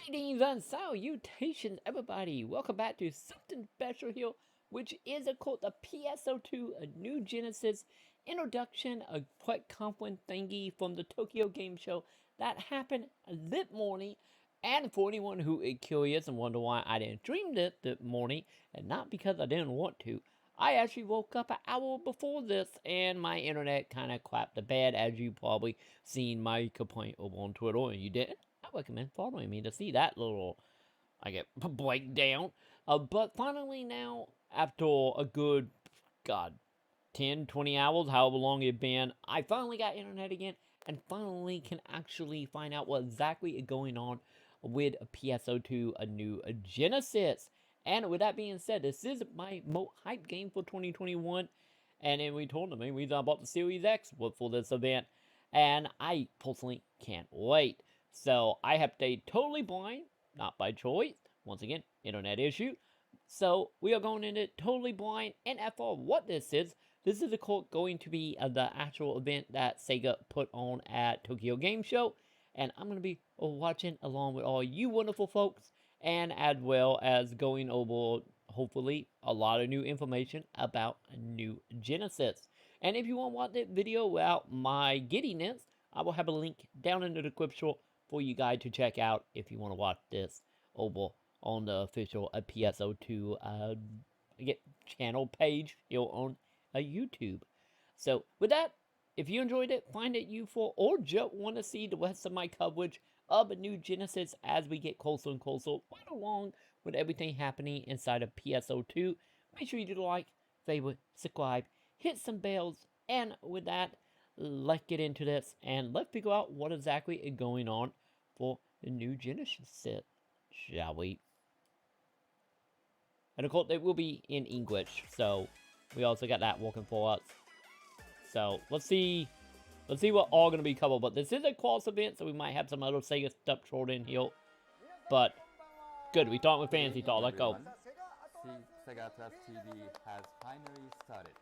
Greetings and salutations, everybody. Welcome back to something special here, which is called the PSO2 New Genesis Introduction, a quick conference thingy from the Tokyo Game Show that happened this morning. And for anyone who is curious and wonder why I didn't stream this morning, and not because I didn't want to, I actually woke up an hour before this, and my internet kind of clapped the bed, as you probably seen my complaint over on Twitter, and you didn't. I recommend following me to see that little, I get breakdown. But finally now, after a good, God, 10, 20 hours, however long it's been, I finally got internet again, and finally can actually find out what exactly is going on with PSO2 A New Genesis. And with that being said, this is my most hyped game for 2021. And then we told them, we bought the Series X for this event. And I personally can't wait. So I have stayed totally blind, not by choice. Once again, internet issue. So we are going into totally blind. And as for what this is going to be the actual event that Sega put on at Tokyo Game Show. And I'm going to be watching along with all you wonderful folks. And as well as going over, hopefully, a lot of new information about New Genesis. And if you want to watch that video without my giddiness, I will have a link down in the description for you guys to check out if you want to watch this over on the official PSO2 channel page here on YouTube. So with that, if you enjoyed it, find it useful, or just want to see the rest of my coverage of a New Genesis as we get closer and closer, right along with everything happening inside of PSO2, make sure you do like, favorite, subscribe, hit some bells, and with that, let's get into this, and let's figure out what exactly is going on for the New Genesis set, shall we? And of course, they will be in English, so we also got that working for us. So, let's see what all going to be covered, but this is a cross event, so we might have some other Sega stuff thrown in here. But, good, we start with Fantasy Talk, let's go. Sega Plus TV has finally started.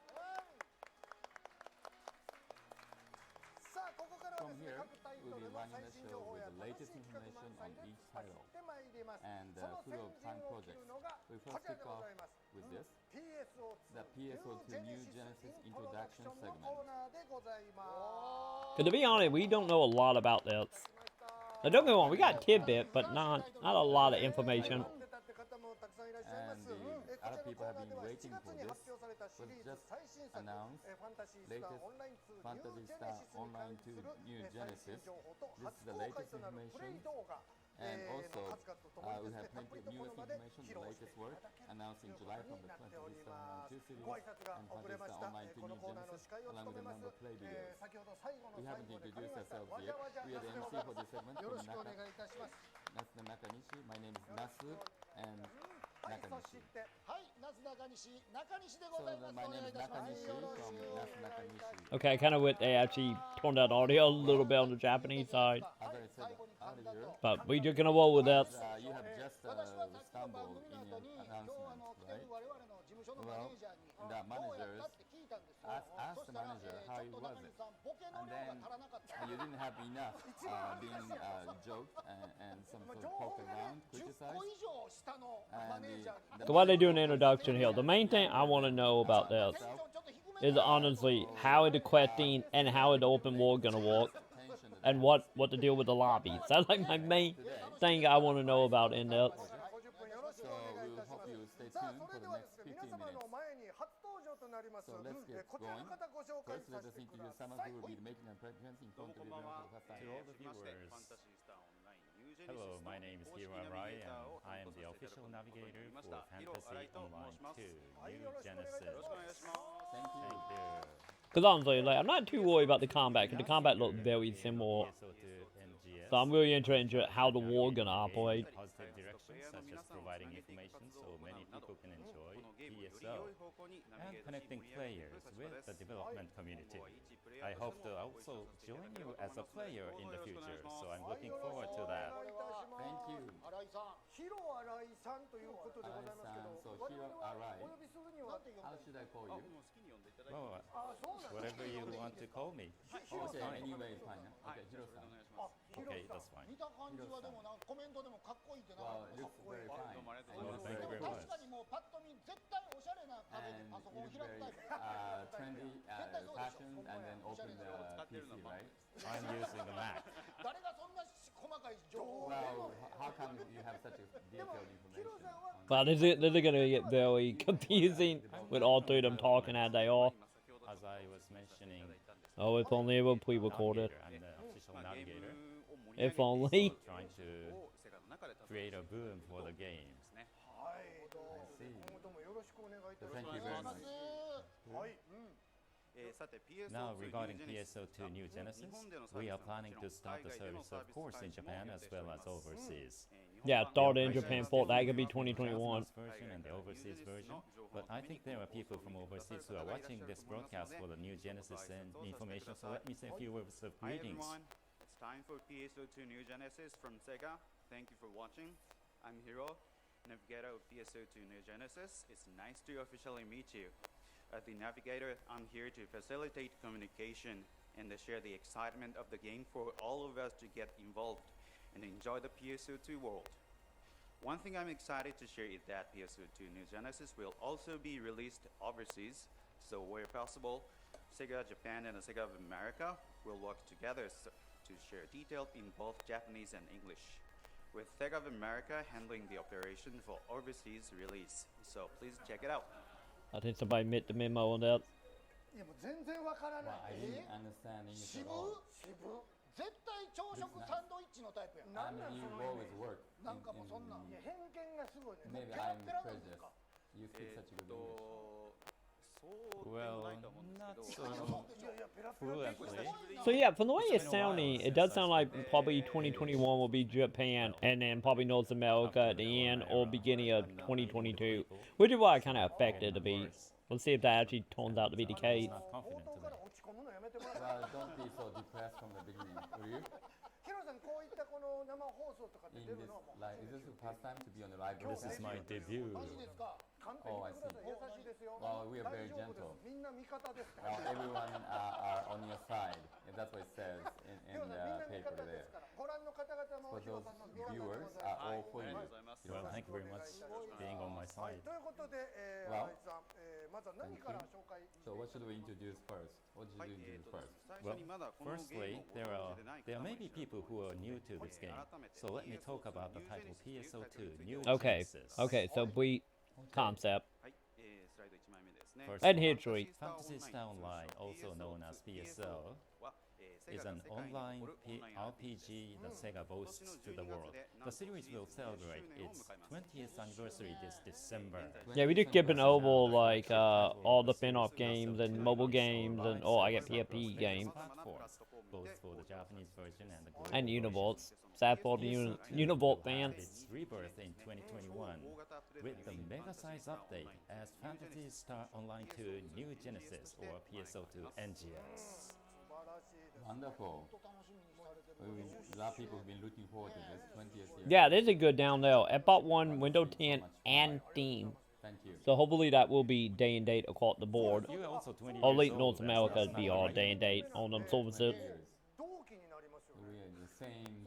From here, we'll be running the show with the latest information on each title and full of time projects. We first kick off with this, the PSO2 New Genesis Introduction segment. To be honest, we don't know a lot about this. Now, don't get me wrong, we got tidbit, but not a lot of information. And the other people have been waiting for this. Was just announced latest Phantasy Star Online 2 New Genesis. This is the latest information. And also, we have plenty of newest information, the latest work announced in July from the Phantasy Star Online 2 series and Phantasy Star Online 2 New Genesis, along with a number of play videos. We haven't introduced ourselves yet. We are the MC for this segment from Nasu Nakanishi. My name is Nasu and Nakanishi. So my name is Nakanishi from Nasu Nakanishi. Okay, I kind of wish they actually toned down audio a little bit on the Japanese side. As I said earlier, But we're just gonna roll with that. you have just stumbled in your announcement, right? Well, the managers asked the manager how it was it, and then you didn't have enough being joked and some sort of poked around, criticized. And So while they do an introduction here, the main thing I want to know about this is honestly how is the questing and how is the open world gonna work, and what to deal with the lobbies. That's like my main thing I want to know about in this. So we'll hope you stay tuned for the next 15 minutes. So let's get going. First, let us introduce someone who will be making an appearance in front of you for the first time. To all the viewers, hello, my name is Hiro Arai, and I am the official navigator for Phantasy Online 2 New Genesis. Thank you. Thank you. Because honestly, like, I'm not too worried about the combat, because the combat looks very similar. PSO2 NGS. So I'm really interested in how the war gonna operate. Positive direction, such as providing information so many people can enjoy PSO and connecting players with the development community. I hope to also join you as a player in the future, so I'm looking forward to that. Thank you. Arai-san, so Hiro Arai. How should I call you? Well, whatever you want to call me. Okay, anyway, fine. Okay, Hiro-san. Okay, that's fine. じはでもなんかコメントでもかっこいいってなか Well, った it です looks very か fine. どうもありがとう And ござい it ます。looks で very も Thank you very 確かにもうパッと見絶対おしゃれな壁で and パソコンを it 開 is くタイ very プ trendy, 絶対そうでしょ fashion, and then open the 使ってるの PC, は right? I'm using the Mac. 誰がそんな細かい情報を Well, how come you have such a detailed information? Wow, this is gonna get very confusing with all three of them talking as they are. As I was mentioning, Oh, if only it would pre-record it. navigator, I'm the official navigator. If only. Trying to create a boom for the game. はいどうも I see. 今後ともよろしくお願いいたし Thank ま you す very much. はい、 Now, regarding PSO2 New Genesis, we are planning to start the service, of course, in Japan as well as overseas. Yeah, start in Japan for that could be 2021. Japanese version and the overseas version. But I think there are people from overseas who are watching this broadcast for the New Genesis and information. So let me say a few words of Hi greetings. everyone, it's time for PSO2 New Genesis from Sega. Thank you for watching. I'm Hiro, navigator of PSO2 New Genesis. It's nice to officially meet you. As the navigator, I'm here to facilitate communication and to share the excitement of the game for all of us to get involved and enjoy the PSO2 world. One thing I'm excited to share is that PSO2 New Genesis will also be released overseas, so where possible, Sega Japan and the Sega of America will work together to share details in both Japanese and English, with Sega of America handling the operation for overseas release. So please check it out. I think somebody missed the memo on that. いやもう全然わからな Well, I い didn't understand English 渋 at all. 絶対朝食サンドイッチのタイプやん I mean, you always work なんかもうそんな in 偏見がすごいね maybe ペラ I'm ペラなんです prejudiced. か You speak such a good English. Well, not so いやいやペラペラってすごい fluently. な So yeah, from the way it's sounding, it does sound like probably 2021 will be Japan, and then probably North America at the end or beginning of 2022, which is what I kind of expected to be. Let's see if that actually turns out to be the case. Not 冒 confident 頭から today. 落ち込むのやめてもらって Well, don't be so depressed from the beginning, will you? ヒロさんこういったこの生放送とかって In 出 this, るのはもう like, is this the first time to be on the live This is broadcast? my debut. マジですか簡単に言ってください、優しいですよ Well, we are 大 very 丈夫です gentle. みんな味方ですか Well, ら everyone are on your side. And that's what it says ヒ in ロさんみんな the 味 paper 方で there. すからご覧の方々も For ヒロ those さんの味方でご viewers ざいます are all for you. Well, thank you very much for being on my はい、 side. ということで、Well, 新井さん、まずは何から紹介してい So ただ what き should ま we すか introduce first? What should we introduce first? Well, firstly, there may be people who are new to this game, so let me talk about the title PSO2 New Okay, Genesis. okay, so brief concept. はい、スライド1枚目ですね。 First And of all, history. Phantasy Star Online, also known as PSO, is an online RPG that Sega boasts to the world. The series will celebrate its 20th anniversary this December. Yeah, we just skipping over like all the spin-off games and mobile games and I get PFP games Platforms, both for the Japanese version and the global and version. Univolts. Sad for the Univolt And fans. its rebirth in 2021 with the mega size update as Phantasy Star Online 2 New Genesis or PSO2 NGS. 素晴らしいです Wonderful. 本当楽しみにされて A lot of people have been looking forward to this 20th year. Yeah, this is good down there. I bought one Windows 10 and Steam. Thank you. So hopefully that will be day and date across the board. You are also 20 Or years late old, North that's America not would be all right. day and date on them services. Years. 同期になりますよ We ね are the same.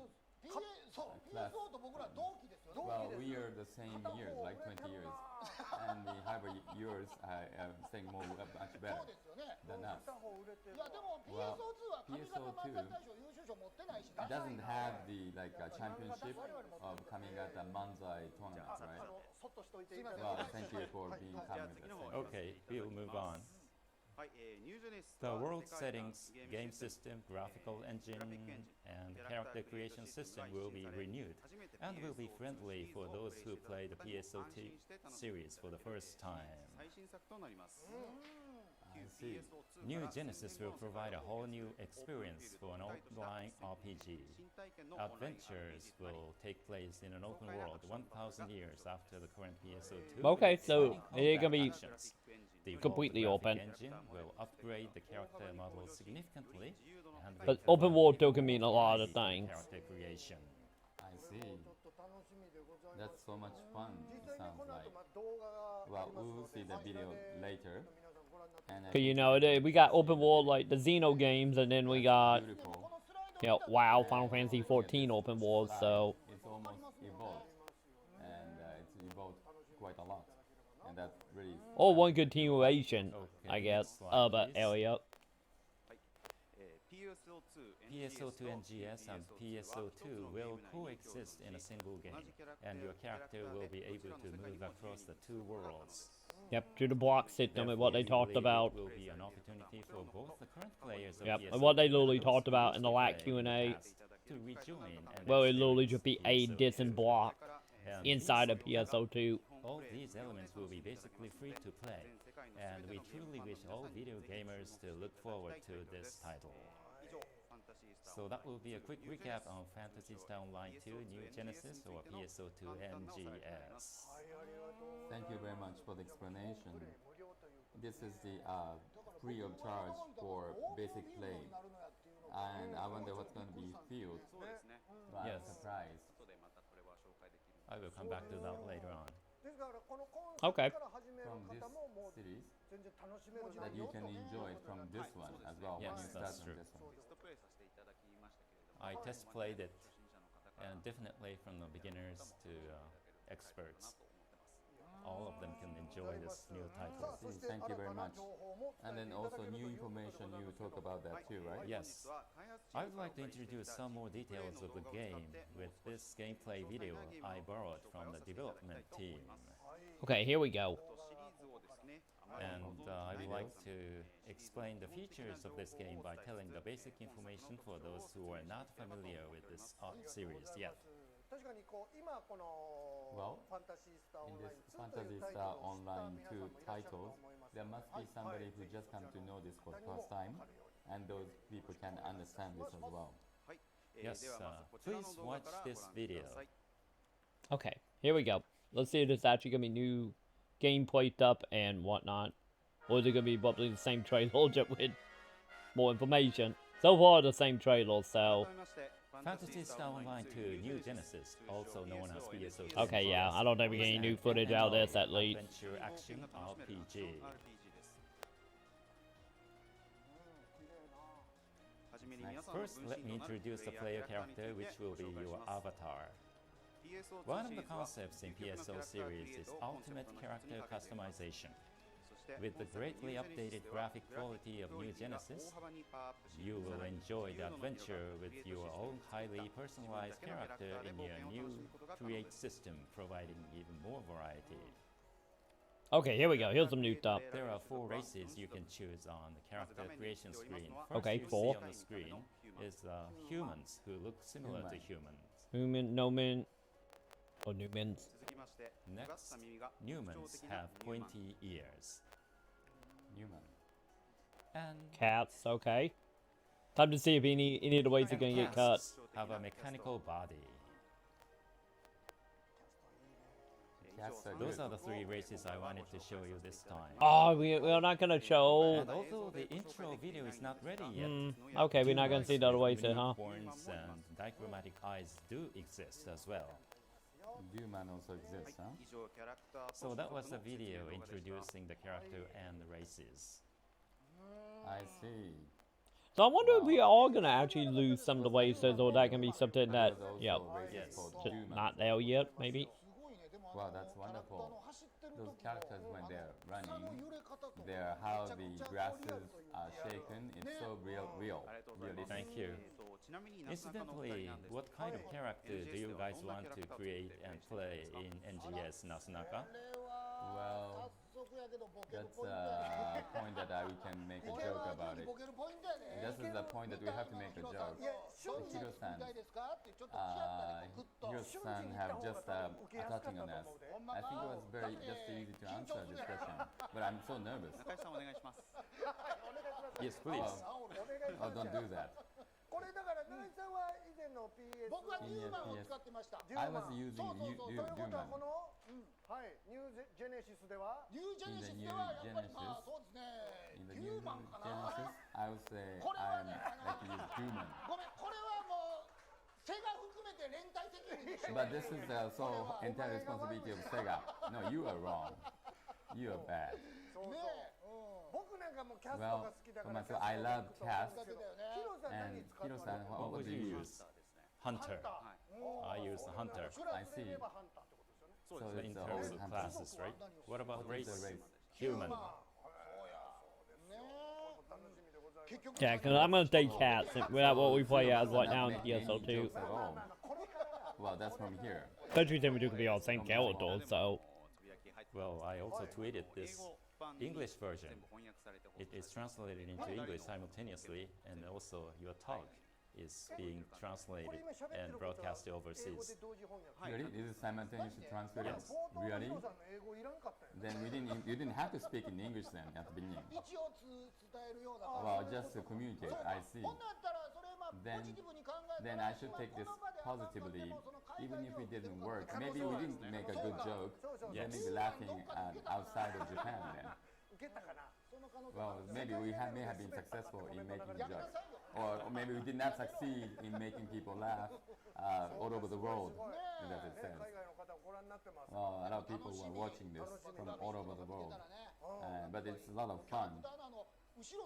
そう PSO と僕ら同期ですよ Well, 同期 we です are the same years, like 20 years. And the hybrid yours are saying more much そ better うですよね than us. 片方売れてるいやでも PSO2 は上方漫才大賞優秀賞持ってないし It doesn't have the like championship of coming at the Manzai tournament, あ right? のそっとしといていただいて Well, thank you for being じゃあ coming 次 with の us. 方 Okay, we'll move on. はい、ニュージェネシス The は world 世界観 settings, game system, graphical engine, and character creation system will be renewed and will be friendly for those who play the PSO2 series for the first time. 最新作となります I see. New Genesis will provide a whole new experience for an online RPG. Adventures will take place in an open world 1,000 years after the current PSO2. Okay, so exciting it's gonna be combat actions. The completely evolved open. graphic engine will upgrade the character models significantly and But will open world still can mean a lot of facilitate things. character creation. I ち see. ょっと楽しみでございま That's す so much fun. 実 It 際に sounds この like. 後動画があ Well, ります we の will で see the video 皆 later. さんご覧になって And I Cause you think know we got open world like the Xeno games, and then we got beautiful. このスライ WoW, Final Fantasy 14 open world, so it's almost evolved, and it's evolved quite a lot, and that's really. or one continuation, Okay, I next guess, slide, of an please. area. PSO2 NGS and PSO2 will coexist in a single game, and your character will be able to move across the two worlds. Yep, to the block system and what they Therefore, we talked believe about. it will be an opportunity for both the current players of Yep, PSO2 and what they literally those talked who about wish in to the last play in the Q&A. past to rejoin and Well, it literally experience just be a PSO2. distant block And inside of these- PSO2. All these elements will be basically free to play, and we truly wish all video gamers to look forward to this title. So that will be a quick recap on Phantasy Star Online 2 New Genesis or PSO2 NGS. Thank you very much for the explanation. This is the free of charge for basic play, and I wonder what's going to be filled by Yes. surprise. I will come back to that later on. Okay. From this series that you can enjoy from this one as well when Yes, you start that's from true. this one. I test played it, and definitely from the beginners to experts, all of them can enjoy this new title. Thank you very much. And then also new information, you talk about that too, right? Yes, I would like to introduce some more details of the game with this gameplay video I borrowed from the development team. Okay, here we go. And I would like to explain the features of this game by telling the basic information for those who are not familiar with this series yet. Well, in this Phantasy Star Online 2 title, there must be somebody who just come to know this for the first time, and those people can understand this as well. Yes, please watch this video. Okay, here we go. Let's see if it's actually going to be new gameplay stuff and whatnot. Or is it going to be probably the same trailer just with more information? So far, the same trailer, so... Phantasy Star Online 2 New Genesis, also known as PSO2. Okay, yeah, I don't think we get any new footage out of this at least. Adventure action RPG. First, let me introduce the player character, which will be your avatar. One of the concepts in PSO series is ultimate character customization. With the greatly updated graphic quality of New Genesis, you will enjoy the adventure with your own highly personalized character in your new Create system, providing even more variety. Okay, here we go. Here's some new stuff. There are 4 races you can choose on the character creation screen. First Okay, you 4. see on the screen is humans who look similar to humans. Human, Noman, or Numans. Next, humans have pointy ears. Human. And Cats, okay. Time to see if any of the ways are going to get cut. cats have a mechanical body. Cats are Those good. are the 3 races I wanted to show you this time. Oh, we're not going to show... And although the intro video is not ready yet, Okay, we're not going to see the other ways, huh? unicorns and dichromatic eyes do exist as well. Human also exists, huh? So that was the video introducing the character and the races. I see. So I wonder if we are all going to actually lose some of the ways, or that can be something that, There's also yeah, races Yes. called just humans. not there yet, maybe. Wow, that's wonderful. Those characters, when they're running, how the grasses are shaken, it's so realistic. Thank you. Incidentally, what kind of character do you guys want to create and play in NGS Nasunaka? Well, that's a point that we can make a joke about it. This is the point that we have to make a joke. Hiro-san have just attaching on us. I think it was very just easy to answer this question, but I'm so nervous. Yes, please. Oh, don't do that. これだからナイさんは以前の PS 僕はニューマンを使ってました I was using そうそうそうということは Human. この、はいニュージェネシスではニュージェネシスではやっぱりまあそうですね In the ヒ new ューマンかな Genesis, I would say これは I'm ね like to use human. ごめんこれはもうセガ含めて連帯責任でしょ But this is the sole entire responsibility of Sega. No, you are wrong. You are bad. そうそう僕なんか Well, for myself, I love cast. And Hiro-san, What what would do you you use? Hunter. I use the hunter. I see. So In it's terms always of hunter. classes, right? What about What is race? the race? Human. Yeah, because I'm gonna say cats. Without what we play as right now in Not make any PSO2. jokes at all. Well, that's from here. Especially since we do could be all the same characters, so. Well, I also tweeted this English version. It is translated into English simultaneously, and also your talk is being translated and broadcasted overseas. Really? Is it simultaneously translated? Yes. Really? Then you didn't have to speak in English then at the beginning. Well, just to communicate. I see. Then I should take this positively, even if it didn't work. Maybe we didn't make a good joke. Yes. Maybe laughing outside of Japan then. Well, maybe we may have been successful in making the joke. Or maybe we did not succeed in making people laugh all over the world, as it says. Well, a lot of people were watching this from all over the world. But it's a lot of fun.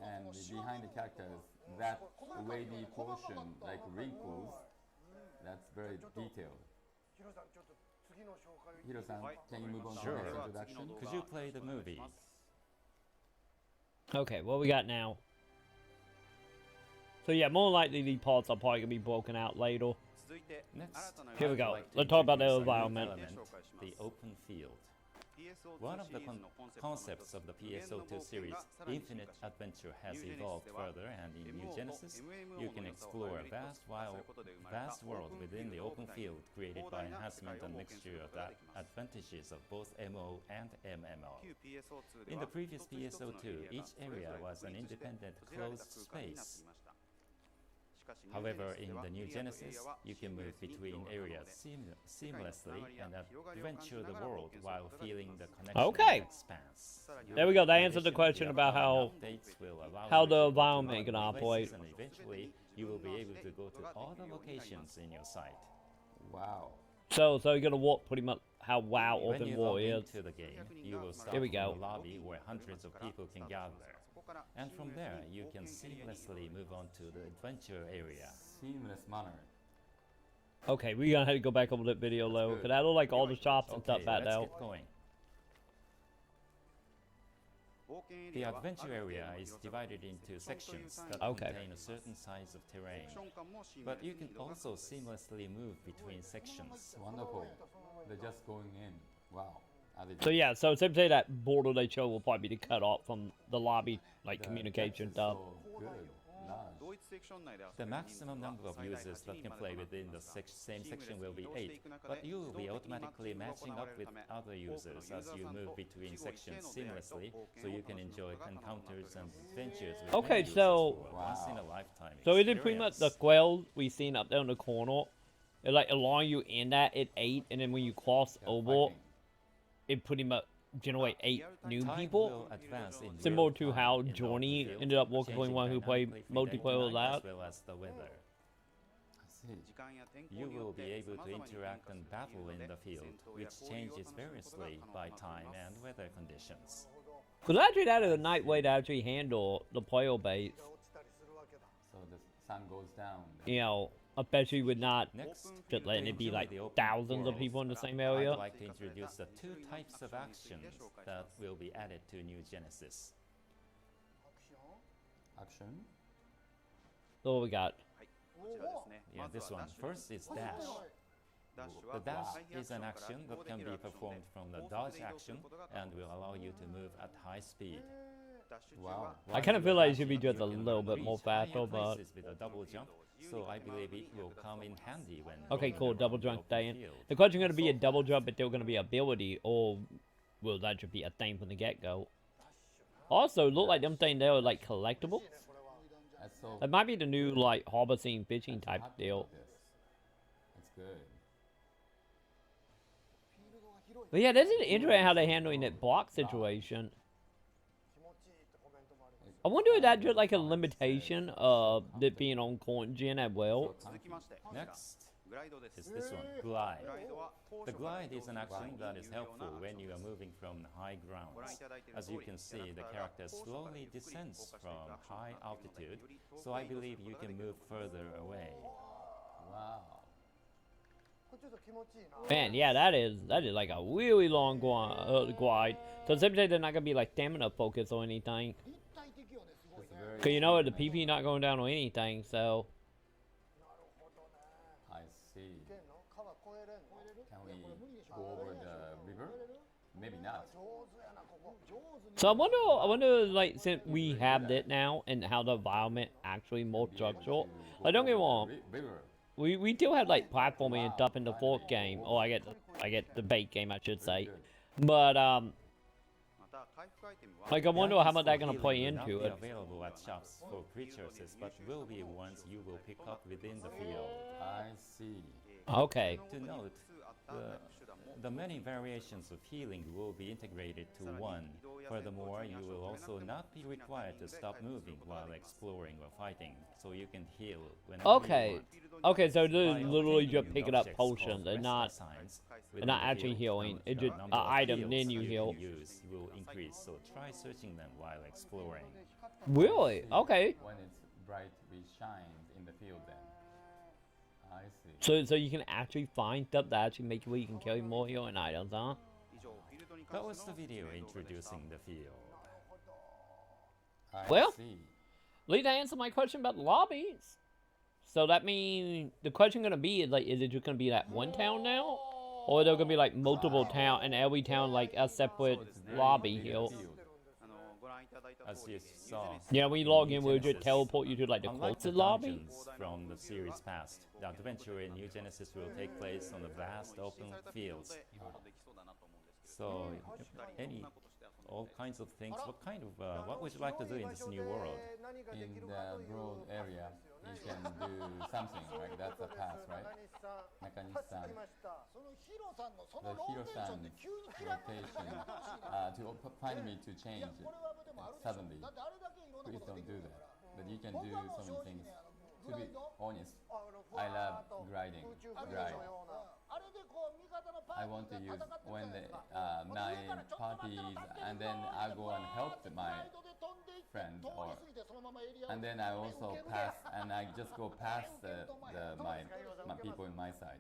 And behind the characters, that wavy portion, like wrinkles, that's very detailed. Hiro-san, can you move on to the next introduction? Could you play the movie? Okay, what we got now? So yeah, more likely these parts are probably gonna be broken out later. Next, Here we I'd go. like to Let's talk about the introduce a new environment. The open field. One of the concepts of the PSO2 series, Infinite Adventure, has evolved further, and in New Genesis, you can explore a vast world within the open field created by enhancement and mixture of the advantages of both MO and MMO. In the previous PSO2, each area was an independent closed space. However, in the New Genesis, you can move between areas seamlessly and adventure the world while feeling the connection Okay. and expanse. There we go. That In answered the addition, question the about how upcoming updates will allow how you the to go to environment can other operate. places, and eventually you will be able to go to all the locations in your site. Wow. So you're gonna walk pretty much how WoW When Open you War log is. into the game, you will start Here we from go. the lobby where hundreds of people can gather. And from there, you can seamlessly move on to the adventure area. Seamless manner. Okay, we're gonna have to go back over that video though, good. because I don't like all the shops and stuff Okay, back let's now. get going. The adventure area is divided into sections that Okay. contain a certain size of terrain. But you can also seamlessly move between sections. Wonderful. They're just going in. Wow. So yeah, so simply say that border they show will probably be cut off from the lobby, like communication stuff. So good. Large. The maximum number of users that can play within the same section will be 8, but you will be automatically matching up with other users as you move between sections seamlessly, so you can enjoy encounters and adventures with Okay, many users so- for a once-in-a-lifetime So is it pretty much the experience. quail we seen up there in the corner? It like allowing you in that at 8, and then when you cross Yeah, over, fighting. it pretty much generate 8 new Time people. will advance in Similar real to time how in the open Journey field, ended up working with changing one who played dynamically from day to multiplayer with night that. as well as the weather. I see. You will be able to interact and battle in the field, which changes variously by time and weather conditions. Because actually that is a nice way to actually handle the player base. So the sun goes down. You know, especially with not Next, just letting it be enjoy like the open thousands of world. people in the same I'd area. like to introduce the 2 types of actions that will be added to New Genesis. Action. So what we got? Yeah, this one. First is dash. The dash is an action that can be performed from the dodge action and will allow you to move at high speed. Wow. I kind of feel like it should be You just a can little bit more reach higher faster, but places with a double jump, so I believe it will come in handy when okay, roaming cool. around Double the jump open staying. field. The question going to be a double jump, but still going to be ability, or will that just be a thing from the get go? Also, look like them things there are like collectibles. That's so. That might be the new like harbor scene fishing type happy deal. about this. That's good. But yeah, this is interesting how they're handling that block situation. I wonder if that's just like a limitation of it being on current gen as well. Next, is this one, glide. The glide is an action that is helpful when you are moving from high grounds. As you can see, the character slowly descends from high altitude, so I believe you can move further away. Wow. Man, yeah, that is like a really long glide. So it's they're not gonna be like stamina focus or anything. Cause you know what, the PP not going down on anything, so. I see. Can we go over the river? Maybe not. So I wonder, like, since we have it now and how the environment actually more structural. Like, don't get me wrong, River. we still have like platforming and stuff in the fourth game. Oh, I get the bait game, I should say. But like I wonder how much that's gonna play into it. Available at shops for pre-choices, but will be ones you will pick up within the field. I see. Okay. To note, the many variations of healing will be integrated to one. Furthermore, you will also not be required to stop moving while exploring or fighting, so you can heal whenever Okay. you want. Okay, so they're By literally obtaining just new picking up objects potions called and not rest signs they're within not the actually field, healing. It's the just number an of item, fields then you heal. can use will increase, so try searching them while exploring. Really? Okay. When it's brightly shines in the field then. I see. So you can actually find stuff that actually makes you where you can carry more healing items, huh? That was the video introducing the field. I Well, see. Lee, to answer my question about the lobbies. So that means the question gonna be is like, is it just gonna be that one town now, or are there gonna be like multiple town and every town like a separate lobby here? As you saw, Yeah, when you log in, we'll just teleport you to like the unlike closest the lobby. dungeons from the series past, the adventure in New Genesis will take place on the vast open fields. So, all kinds of things. What would you like to do in this new world? In the broad area, you can do something, right? That's a path, right? Nakanishi-san. The Hiro-san rotation to find me to change it suddenly. Please don't do that. But you can do so many things. To be honest, I love glide. I want to use when my parties, and then I go and help my friend, and then I also pass, and I just go past my people in my side.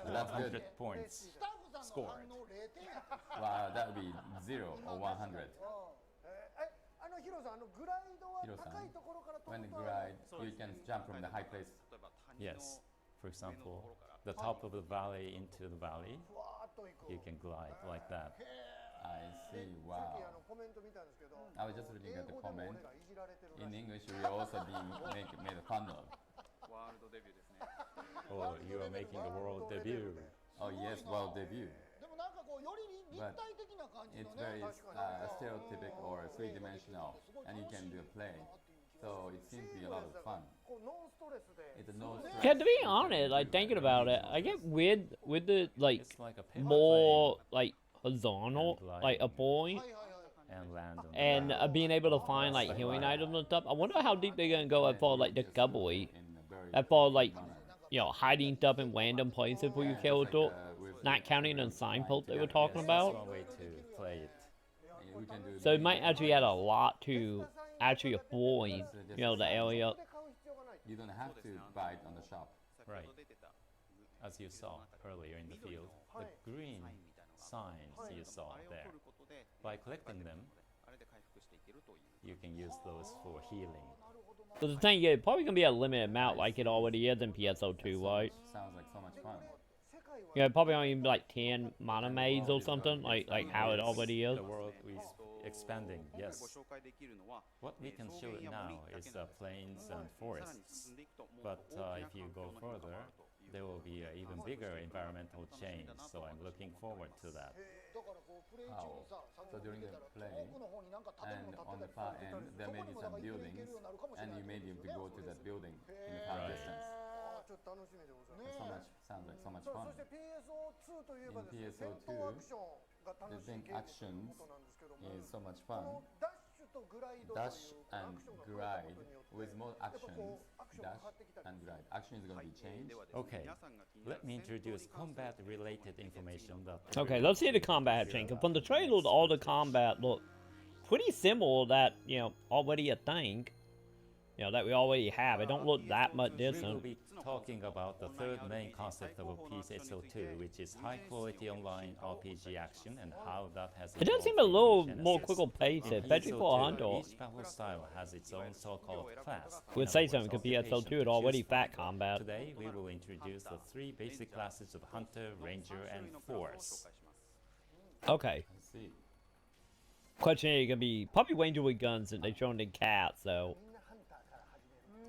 So that's good. 100 points scored. Wow, that would be 0 or 100. Hiro-san, when you glide, you can jump from the high place. Yes. For example, the top of the valley into the valley, you can glide like that. I see, wow. I was just looking at the comment. In English, we are also being made fun of. Oh, you are making a world debut. Oh yes, world debut. But it's very stereotypic or three-dimensional, and you can do a play. So it seems to be a lot of fun. It's a no stress. Yeah, to be honest, like thinking about it, I get with the like It's like a paper more like horizontal, And like a gliding. point, plane and land on the and ground. being able to find like healing items and stuff. I wonder how deep they're gonna go as far as like discovery, as far as like hiding stuff in random places for your character, not counting the signpost they were talking That's about. one way to play it. So it might actually add a lot to actually avoid, the area. You don't have to buy it on the shop. Right. As you saw earlier in the field, the green signs you saw there. By collecting them, you can use those for healing. But the thing is, probably gonna be a limited amount like it already is in PSO2, right? Sounds like so much fun. Yeah, probably only like 10 mana maids or something, like how it already is. The world is expanding, yes. What we can show now is plains and forests. But if you go further, there will be an even bigger environmental change, so I'm looking forward to that. Wow. So during the play, and on the far end, there may be some buildings, and you may be able to go to that building in the far Right. distance. So much, sounds like so much fun. In PSO2, the thing actions is so much fun. dash and glide with more actions. Dash and glide. Action is going to be changed. Okay, let me introduce combat-related information that... Okay, let's see the combat change. From the trailer, all the combat look pretty similar that, you know, already a thing. You know, that we already have. It don't look that much We will different. be talking about the third main concept of PSO2, which is high-quality online RPG action and how that has It does evolved seem a in little Genesis. more quicker paced, In especially for a hunter. PSO2, each battle style has its own so-called class. Would In say other something, words, because PSO2 occupation is to already choose from. fat combat. Today, we will introduce the three basic classes of Hunter, Ranger, and Force. Okay. Let's see. Question is gonna be probably Ranger with guns and they shown in cats, so.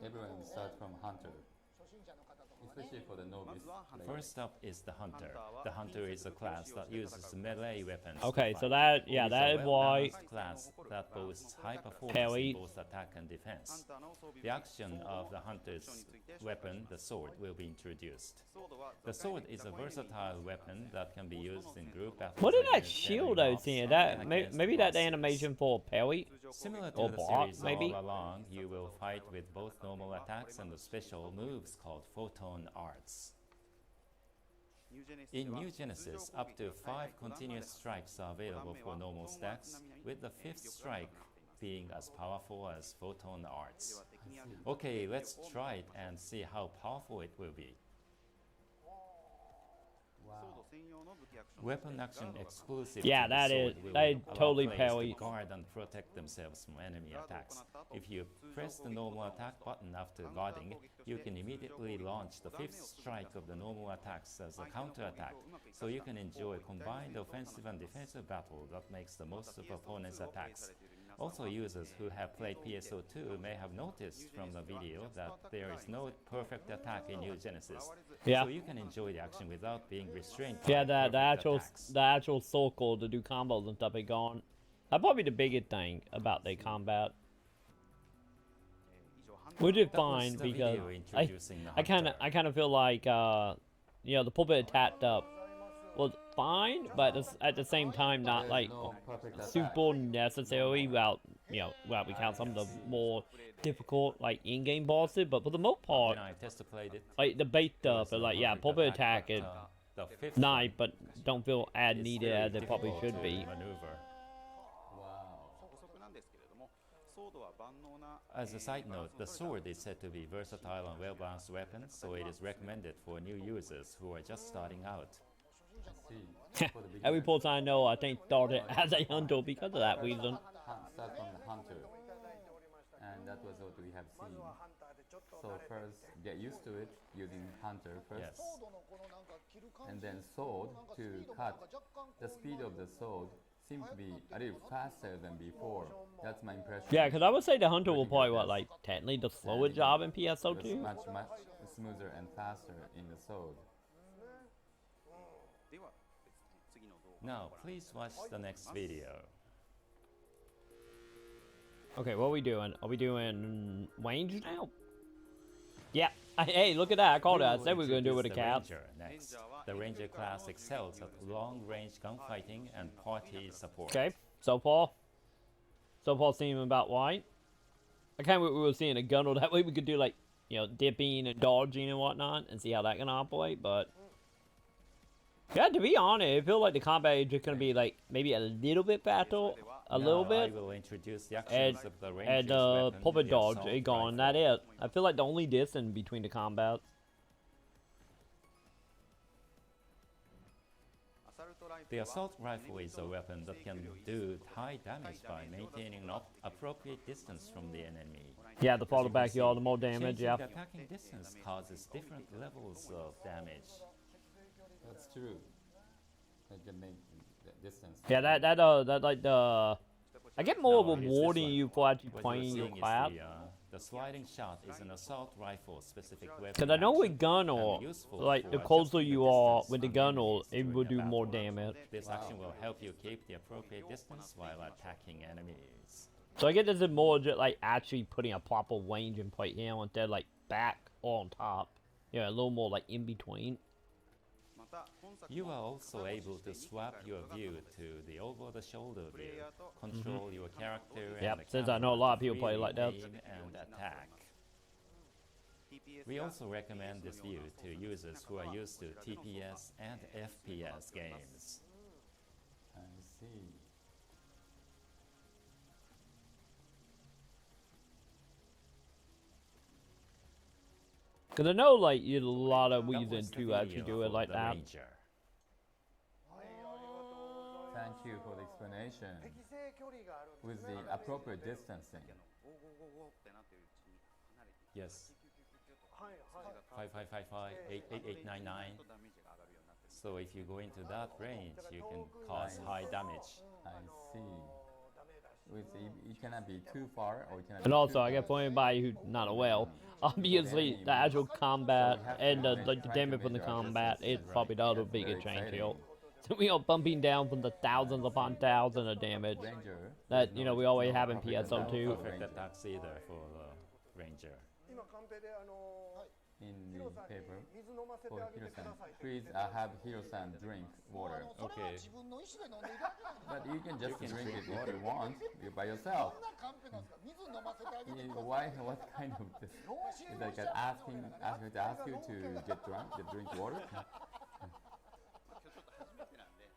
Everyone will start from hunter, especially for the novice player. First up is the Hunter. The Hunter is a class that uses melee weapons. Okay, to so fight. that, yeah, It is that a is why. well-balanced class that boasts high performance Parry. in both attack and defense. The action of the Hunter's weapon, the sword, will be introduced. The sword is a versatile weapon that can be used in group battles. What is that against shield enemy I was mobs seeing? and That against maybe that's the bosses. animation for parry. Similar to or the block, series maybe? all along, you will fight with both normal attacks and the special moves called photon arts. In New Genesis, up to 5 continuous strikes are available for normal stacks, with the 5th strike being as powerful as photon arts. Okay, let's try it and see how powerful it will be. Wow. Weapon action exclusive Yeah, to the that sword is- will that is allow totally players parry. to guard and protect themselves from enemy attacks. If you press the normal attack button after guarding, you can immediately launch the 5th strike of the normal attacks as a counterattack, so you can enjoy combined offensive and defensive battle that makes the most of opponents' attacks. Also, users who have played PSO2 may have noticed from the video that there is no perfect attack in New Genesis. Yeah. So you can enjoy the action without being restrained by Yeah, perfect attacks. the actual circle to do combos and stuff is gone. That's probably the biggest thing about the combat. Which is That was fine the because video introducing the I kind Hunter. of feel like you know, the puppet attacked up was fine, but at the same time not There's like no perfect attack. super necessary. Without, you know, without we count some of the more difficult like in-game bosses, but for the most part, When I test played it, like the bait stuff, there was is like no yeah, perfect puppet attack but, is the 5th nice, one but don't feel as is needed very as it probably difficult should to be. maneuver. Wow. As a side note, the sword is said to be versatile and well-balanced weapon, so it is recommended for new users who are just starting out. I see. For the Every beginner, person I know, I think, started as a hunter because of that reason. start from the hunter. And that was what we have seen. So first, get used to it using hunter first. Yes. And then sword to cut. The speed of the sword seems to be a little faster than before. That's my impression. Yeah, because I would say the hunter will probably, what, like, technically the slower job in It was PSO2? much smoother and faster in the sword. Now, please watch the next video. Okay, what are we doing? Are we doing range now? Yeah. Hey, look at that. I called it. I said we were going to do it with a cap. Ranger next. The Ranger class excels at long-range gunfighting and party support. Okay, so far seeming about right. I kind of wish we were seeing a gun, or that way we could do, like, you know, dipping and dodging and whatnot and see how that can operate, but... Yeah, to be honest, I feel like the combat is just going to be, like, maybe a little bit faster, a little Now bit. I will introduce the And, actions of the Ranger's weapon, puppet the dodge, assault it gone, rifle. that it. I feel like the only distance between the combats. The assault rifle is a weapon that can do high damage by maintaining an appropriate distance from the enemy. Yeah, the farther back you are, the more damage, Changing yeah. the attacking distance causes different levels of damage. That's true. It can make the distance. Yeah, that like the... I get more Now, it is this rewarding one. you for actually What playing you're your seeing is class. the sliding shot is an assault rifle specific weapon. Because I know with action gun and or, useful like, for the closer adjusting you the are distance with the from gun or, enemies it during will a do more battle. damage. This action will help you keep the appropriate distance while attacking enemies. So I get this is more just like actually putting a proper range in play here instead of like back or on top. Yeah, a little more like in between. You are also able to swap your view to the over-the-shoulder view, control your character Yep, and the since I know a camera lot of to people play freely like that. aim and attack. We also recommend this view to users who are used to TPS and FPS games. I see. Because I know, like, a lot of That reason was the to actually video do it for like the that. Ranger. Thank you for the explanation. With the appropriate distancing. Yes. 5555, 8899. So if you go into that range, you can cause high damage. I see. It cannot be too far, or it cannot And be also, too I guess for anybody who's not aware, obviously the actual combat and the damage from the combat is probably the other bigger change here. So we are bumping down from the thousands upon thousands of damage Ranger that, you know, we always have in PSO2. Perfect attacks either for the Ranger. 今カンペで in ヒ the ロさんに paper 水飲ませて for あげてくだ Hiro-san. さいって Please have Hiro-san drink water. それは自分の意思で飲んでいただけないん But you can just can drink it drink if you water. want by yourself. そんなカンペなんですか水飲ませてあげてください Why? What kind of this? Is like ask you to get drunk, to drink water?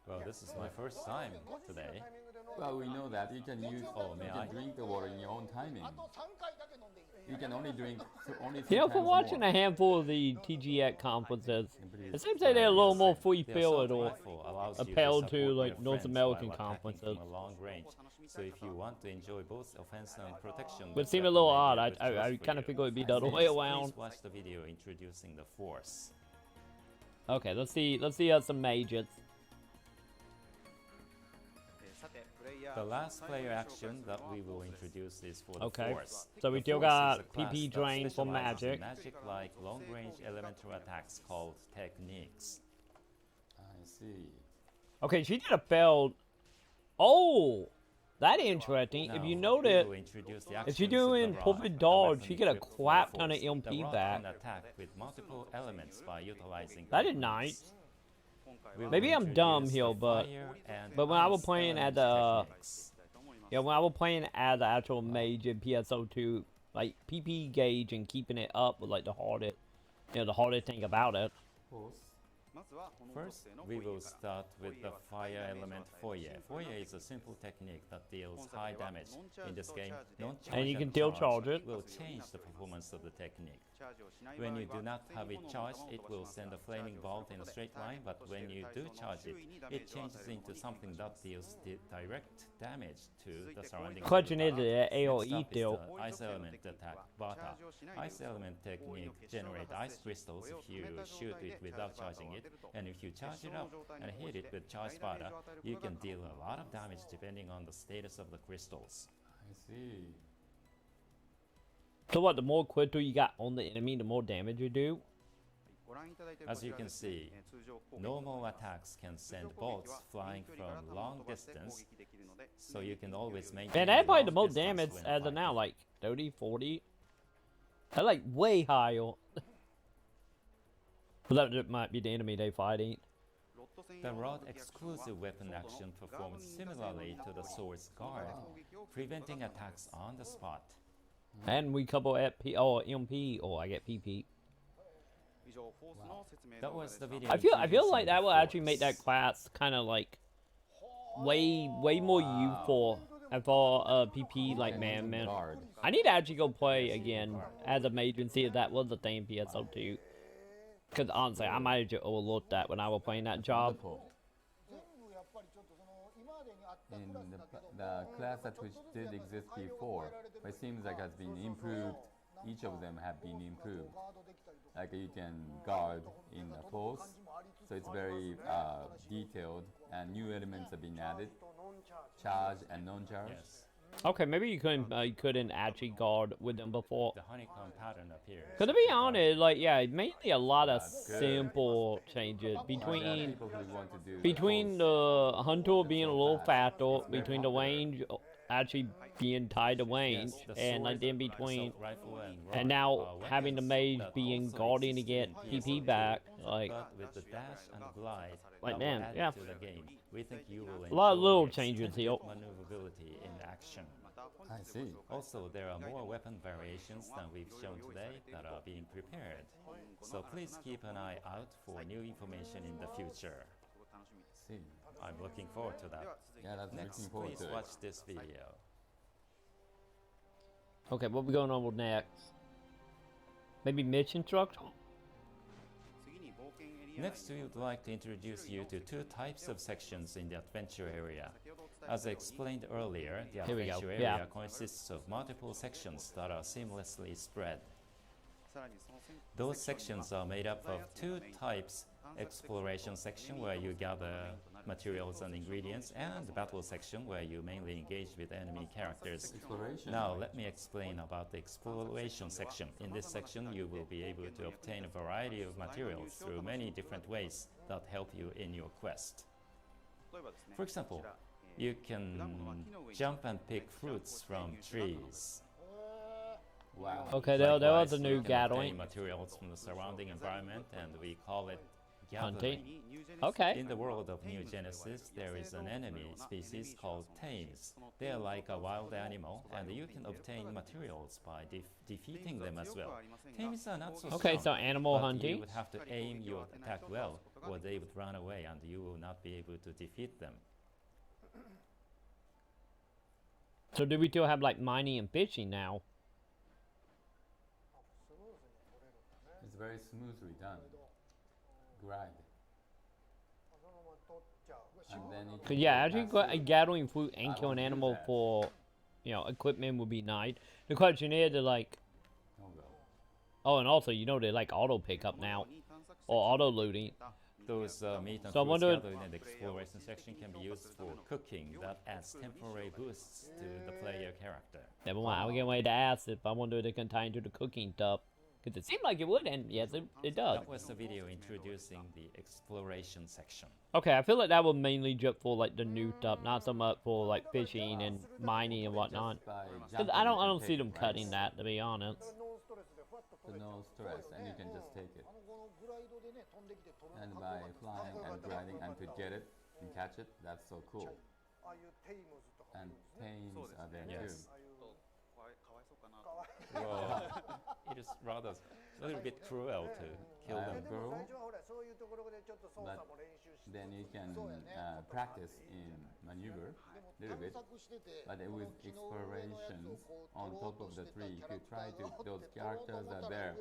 Well, this is my first time ご自身の today. タイミングで飲んで Well, we know that you can use, may you I? can drink the water in your own timing. あと3回だけ飲んでいい You can only drink only You three know, from times watching more. a handful of the TGX conferences, Please. it seems like they're a little more free The filled assault or rifle allows you appealed support to your like North friends American while attacking conferences. from a long range. So if you want to enjoy both offense and protection, Would the seem a weapon little may be odd. a I good choice for kind of you. figure it'd be the other Please- way around. Please watch the video introducing the force. Okay, let's see some majors. The last player action that we will introduce is for the Okay, force. so we The still force is got a class PP that drain for specializes in magic. Magic-like long-range elemental attacks called techniques. I see. Okay, she did a failed. Oh, that interesting. If you Now, know we that, will introduce the if you're actions of the doing rod, Pulpit a Dodge, weapon she get a equipped for the crap ton of force. MP The rod back. can attack with multiple elements by utilizing That is techniques. nice. We will Maybe I'm dumb introduce here, the but fire and when I was ice playing at element the techniques. yeah, when I was playing as the actual mage in PSO2, like PP gauge and keeping it up was like the hardest, the hardest thing about it. Force. First, we will start with the fire element foyer. Foyer is a simple technique that deals high damage. In this game, non-charge And you can still charge it. will change the performance of the technique. When you do not have it charged, it will send a flaming bolt in a straight line, but when you do charge it, it changes into something that deals direct damage to the surrounding Question is environment. the AOE Next up is still. the ice element attack, Bata. Ice element technique generate ice crystals if you shoot it without charging it, and if you charge it up and hit it with charged Bata, you can deal a lot of damage depending on the status of the crystals. I see. So what? The more crystal you got on the enemy, the more damage you do. As you can see, normal attacks can send bolts flying from long distance, so you can always maintain And that's probably the long most distance damage when as of now, fighting. like 30, 40. That's like way higher. But that might be the enemy they fighting. The rod exclusive weapon action performs similarly to the sword's guard, preventing attacks on the spot. And we couple FP or MP, or I get PP. That was the video. I feel introducing like that will the actually make that force. class kind of like way more useful and for PP like man. Guard. I need to actually go play again as a mage and see if that was the thing PSO2. Because honestly, I might have just overlooked that when I was playing that job. Wonderful. 全部やっぱりちょっとその今までにあった In クラス the, だけど the class that which did exist before, but it seems like has been improved. Each of them have been improved. ガードできたりとか Like you can guard in the force, so it's very detailed, and new elements have been added. とノンチャージ Charge and non-charge. Yes, Okay, maybe you couldn't actually guard with them before. the honeycomb pattern appears. Cause to be honest, like yeah, mainly a lot of Good. simple changes There are between people who want to do the hunter being a little faster, between the range actually being tied to range, Yes, the and like sword, in between, assault rifle, and rock now are having the weapons mage that being also guardian to exist get in PP PSO2, back, like but with the dash and glide Like, that man, will add yeah. to the game, we think you will A lot of enjoy little the changes here. extended maneuverability in action. I see. Also, there are more weapon variations than we've shown today that are being prepared. So please keep an eye out for new information in the future. See. I'm looking forward to that. Yeah, that's Next, looking forward please to it. watch this video. Okay, what we going on with next? Maybe mission instruction? Next, we would like to introduce you to two types of sections in the adventure area. As I explained earlier, the Here we go. adventure Yeah. area consists of multiple sections that are seamlessly spread. Those sections are made up of two types: exploration section, where you gather materials and ingredients, and the battle section, where you mainly engage with enemy characters. Exploration. Now, let me explain about the exploration section. In this section, you will be able to obtain a variety of materials through many different ways that help you in your quest. For example, you can jump and pick fruits from trees. Wow. Okay, there was Likewise, a new you can gathering. obtain materials from the surrounding environment, and we call it Hunting. gathering. Okay. In the world of New Genesis, there is an enemy species called tames. They are like a wild animal, and you can obtain materials by defeating them as well. Tames are not so Okay, so strong, animal but hunting. you would have to aim your attack well, or they would run away, and you will not be able to defeat them. So do we still have like mining and fishing now? It's very smoothly done. Glide. And then you Cause can yeah, go actually past it. gathering fruit and I kill an wanna do animal that. for, you know, equipment would be nice. The question is to like, Oh, well. oh, and also you know they like auto pickup now, or auto looting. Those meat and So I fruits wonder- gathered in the exploration section can be used for cooking. That adds temporary boosts to the player character. Never mind, I was getting ready to ask if I wonder if it can tie into the cooking stuff. Cause it seemed like it would, and yes, it does. That was the video introducing the exploration section. Okay, I feel like that was mainly just for like the new stuff, not so much for like fishing and mining and whatnot. Just by 'Cause jumping, I you don't can see take them it, right? cutting that, to be honest. So no stress, and you can just take it. And by flying and gliding and to get it and catch it, that's so cool. And tames are there Yes. too. Well, it is rather a little bit cruel to kill I them. girl, but then you can practice in maneuver a little bit. But with explorations on top of the tree, if you try to, those characters are there,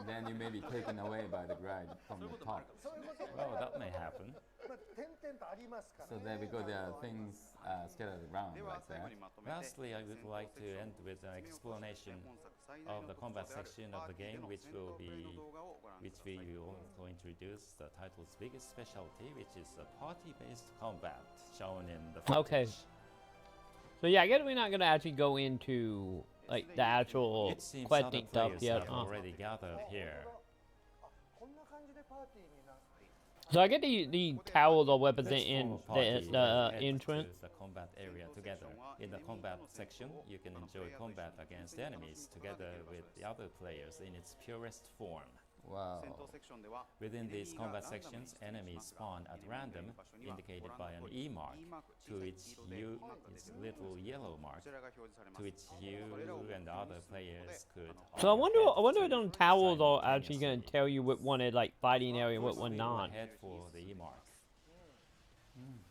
then you may be taken away by the glide from the top. Well, that may happen. So there, because there are things scattered around like that. Lastly, I would like to end with an explanation of the combat section of the game, which we will also introduce the title's biggest specialty, which is a party-based combat shown in the footage. Okay. So yeah, I guess we're not gonna actually go into like the actual It seems other questing stuff players yet. have already gathered here. So I get the towels are representing Let's form a party the and head entrance. to the combat area together. In the combat section, you can enjoy combat against enemies together with the other players in its purest form. Wow. Within these combat sections, enemies spawn at random, indicated by an E mark, to which you is little yellow mark, to which you and other players could. So I wonder head if to those towels are actually gonna simultaneously. tell you what one is like fighting area and what one We will not. head for the E mark.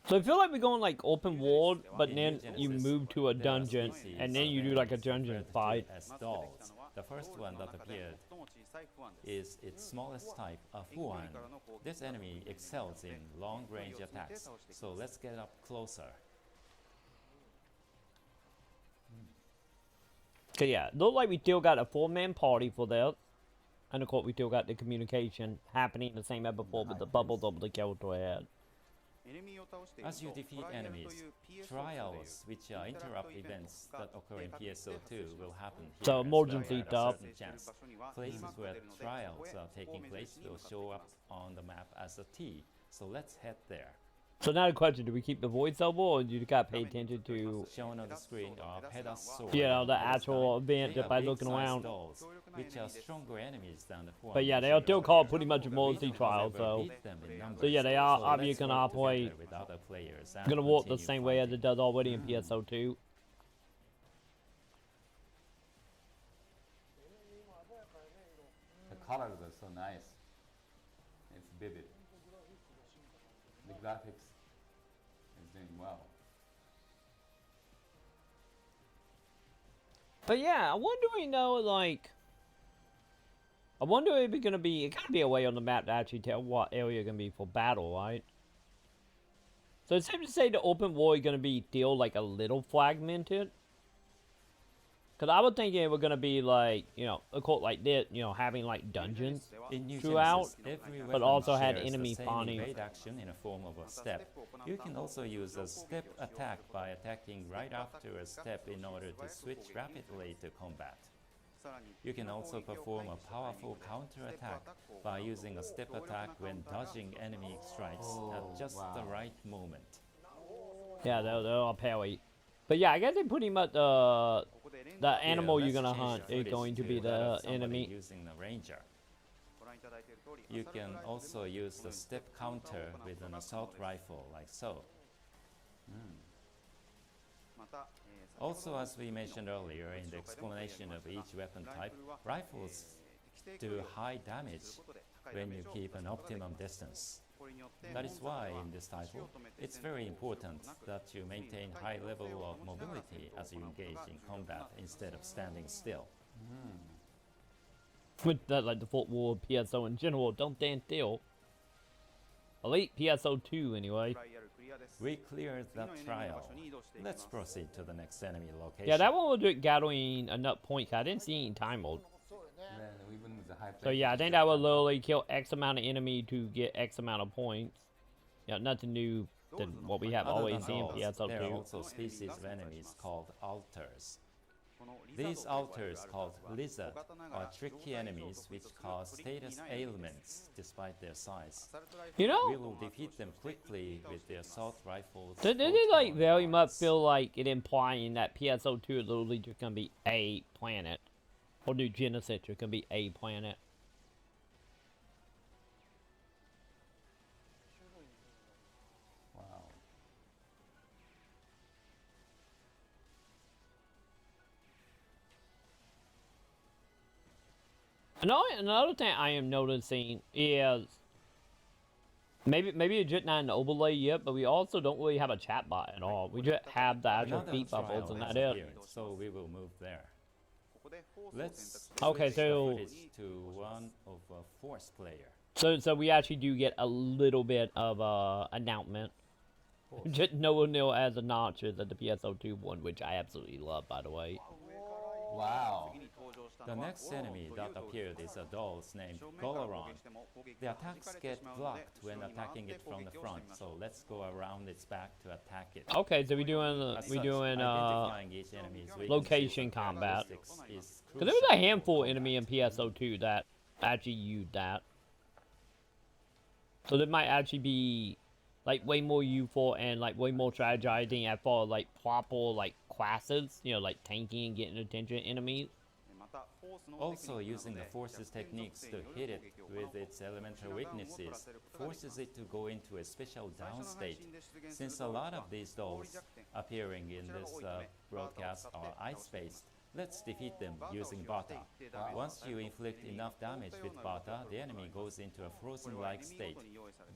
So I feel like we're going like open world, but In then New you Genesis, move to a there are dungeon, species and then of you do like a enemies dungeon referred to fight. as dolls. The first one that appeared is its smallest type, a Fuan. This enemy excels in long-range attacks, so let's get up closer. Okay, yeah, look like we still got a 4-man party for that. And of course we still got the communication happening the same as before with the bubbles over the character head. As you defeat enemies, trials, which are interrupt events that occur in PSO2, will happen here. So as emergency well at a stuff. certain chance. Places where trials are taking place will show up on the map as a T, so let's head there. So now the question, do we keep the voiceover or do you gotta pay attention to, Shown on the screen are Phantasy, you know, the Phantasy. actual event They just are by big looking sized around? dolls, which are stronger enemies than the form. But yeah, they are still called pretty much a multi-trial, so yeah, they are obviously gonna operate, with other players. gonna work the same way as it does already in PSO2. The colors are so nice. It's vivid. The graphics is doing well. But yeah, I wonder, you know, like, I wonder if it's gonna be, it gotta be a way on the map to actually tell what area gonna be for battle, right? So it's safe to say the open world is gonna be still like a little fragmented. Cause I was thinking it was gonna be like, you know, a cult like this, you know, having like dungeons throughout, but also had enemy spawning. Action in a form of a step. You can also use a step attack by attacking right after a step in order to switch rapidly to combat. You can also perform a powerful counter-attack by using a step attack when dodging enemy strikes at just the right moment. Yeah, they're all parry. But yeah, I guess they pretty much the animal you're gonna hunt is going to be the enemy. Using the ranger. You can also use the step counter with an assault rifle, like so. Also, as we mentioned earlier in the explanation of each weapon type, rifles do high damage when you keep an optimum distance. That is why in this title, it's very important that you maintain high level of mobility as you engage in combat instead of standing still. With that, like the Fort War PSO in general, don't stand still. Elite PSO2 anyway. We cleared that trial. Let's proceed to the next enemy location. Yeah, that one was just gathering enough points. I didn't see any time mode. Even with the high So yeah, I think that would literally kill X amount of enemy to get X amount of points. Yeah, nothing new than what we have Other always than seen in dolls, there are PSO2. also species of enemies called alters. These alters, called lizard, are tricky enemies which cause status ailments despite their size. You We know, will defeat them quickly with the assault rifles. did it like very much feel like it implying that PSO2 is literally just gonna be a planet? Or New Genesis is gonna be a planet? Wow. Another thing I am noticing is maybe it's just not an overlay yet, but we also don't really have a chat bot at all. We just have the actual Another beat bubbles trial and has that's it. appeared, so we will move there. Let's Okay, switch the so- footage to one of a force player. So we actually do get a little bit of announcement. Just no nil as a notches at the PSO2 one, which I absolutely love, by the way. Wow. The next enemy that appeared is a doll named Golaron. The attacks get blocked when attacking it from the front, so let's go around its back to attack it. Okay, so we doing As such, identifying each enemy's weaknesses location and combat. characteristics is Because there was a crucial. handful of enemy in PSO2 that actually used that. So there might actually be like way more useful and like way more strategizing as far as like proper like classes, you know, like tanking and getting attention enemies. Also, using the force's techniques to hit it with its elemental weaknesses forces it to go into a special down state. Since a lot of these dolls appearing in this broadcast are ice-based, let's defeat them using Bata. Once you inflict enough damage with Bata, the enemy goes into a frozen-like state.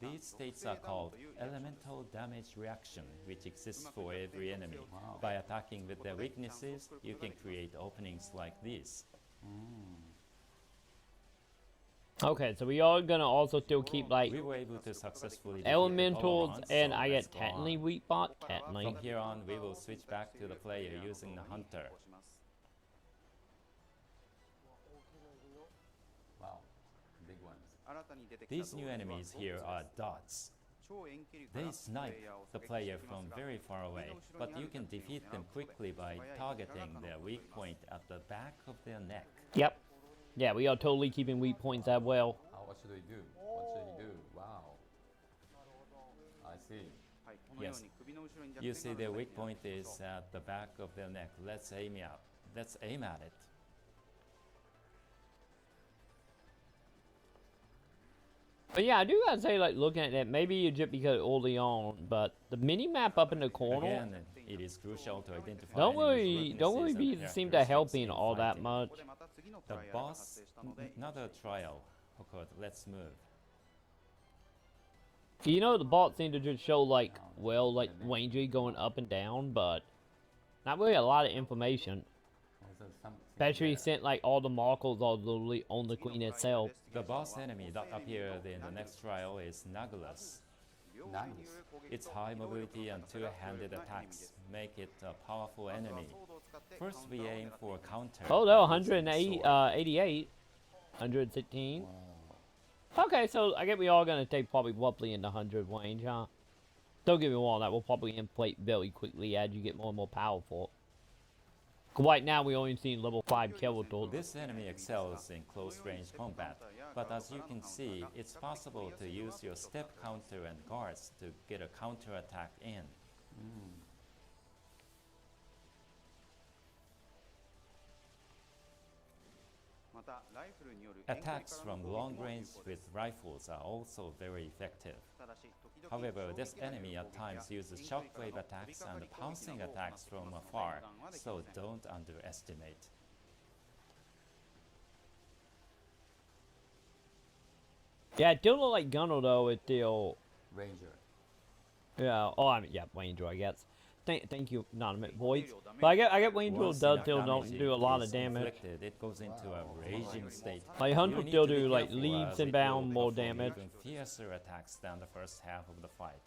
These states are called elemental damage reaction, which exists for every enemy. By attacking with their weaknesses, you can create openings like these. Okay, so we are gonna also still keep like We were able to successfully defeat the elementals Golorons, and so I let's get go on. technically weak bot, technically. From here on, we will switch back to the player using the hunter. Wow. Big ones. These new enemies here are dots. They snipe the player from very far away, but you can defeat them quickly by targeting their weak point at the back of their neck. Yep. Yeah, we are totally keeping weak points as well. What should we do? What should he do? Wow. I see. Yes. You see their weak point is at the back of their neck. Let's aim at it. But yeah, I do gotta say, like, looking at that, maybe just because early on, but the mini map up in the corner, Again, it is crucial to identify don't enemies' really weaknesses be and seem to help characteristics in all that fighting. much. The boss, another trial occurred. Let's move. You know, the bot seemed to just show, like, well, like, range going up and down, but not really a lot of information. Also something Especially there. since, like, all the markers are literally on the queen itself. The boss enemy that appeared in the next trial is Naglus. Nice. Its high mobility and two-handed attacks make it a powerful enemy. First, we aim for a counter. Oh, no, using 108, sword. 88, 116. Wow. Okay, so I guess we are gonna take probably roughly in the 100 range, huh? Don't get me wrong, that will probably inflate very quickly as you get more and more powerful. Right now, we only seen level 5 characters. This enemy excels in close-range combat, but as you can see, it's possible to use your step counter and guards to get a counter-attack in. Attacks from long range with rifles are also very effective. However, this enemy at times uses shockwave attacks and pouncing attacks from afar, so don't underestimate. Yeah, it still look like Gunner though. It's still, Ranger. yeah. Oh, I mean, yeah, Ranger, I guess. Thank you, Anonymous Voice. But I get Ranger Once does enough still don't damage do a lot is of damage. inflicted, it goes into a raging state. Like, Hunt will You need still to be do, like, careful, leaps as and it bound will more perform damage. even fiercer attacks than the first half of the fight.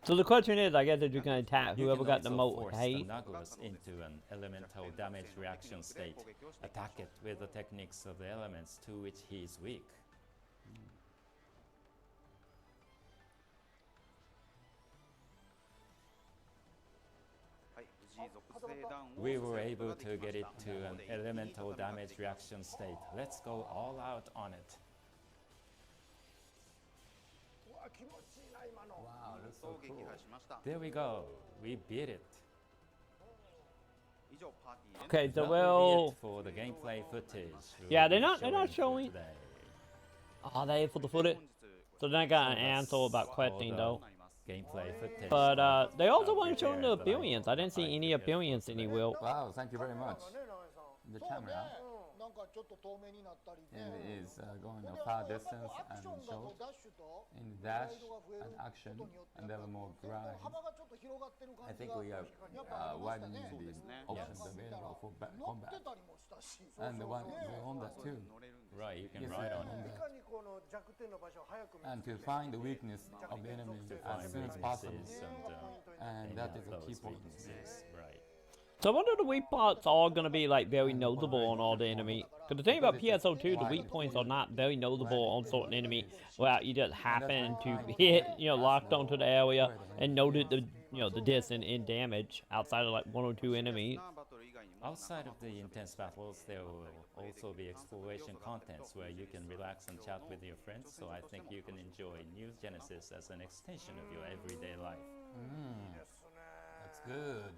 So the question is, I guess, if you can attack You whoever can got the also most force hate. the Naglus into an elemental damage reaction state. Attack it with the techniques of the elements to which he is weak. We were able to get it to an elemental damage reaction state. Let's go all out on it. Wow, that's so cool. There we go. We beat it. Okay, so That will be well, it for the gameplay footage. Yeah, we'll they're be not for showing- today. are they for the footage? So then I got an answer about questing though. Gameplay footage. But they also I'll weren't showing the prepare that I appearance. I didn't see any prepared for appearance today. anywhere. Wow, thank you very much. The そうね camera なんかちょっと透明になったりね is going で a も far やっぱり distance アク and ションがこ short うダッシュと in ス dash ライドが増える and こ action とによって and やっ level ぱ more 全然 grind. 幅がちょっと広がってる I 感じ think が we are やっぱありました widening ね the なんか options 見たら available for 乗っ combat. てたりもしたし And the one ね we're on that too. Right, you can Yes, ride I on it. いかにこの弱点の場所を早く見 And つけ to て find the weakness of the enemy as soon as possible. Weaknesses And and that is a key those point. weaknesses, right. So I wonder the weak parts are gonna be like very notable on all the enemy. Cause the thing about PSO2, the weak points are not very notable on certain enemy. Well, you just happen to hit, locked onto the area and noted the, the distance in damage outside of like 1 or 2 enemies. Outside of the intense battles, there will also be exploration contents where you can relax and chat with your friends, so I think you can enjoy New Genesis as an extension of your everyday life. That's good.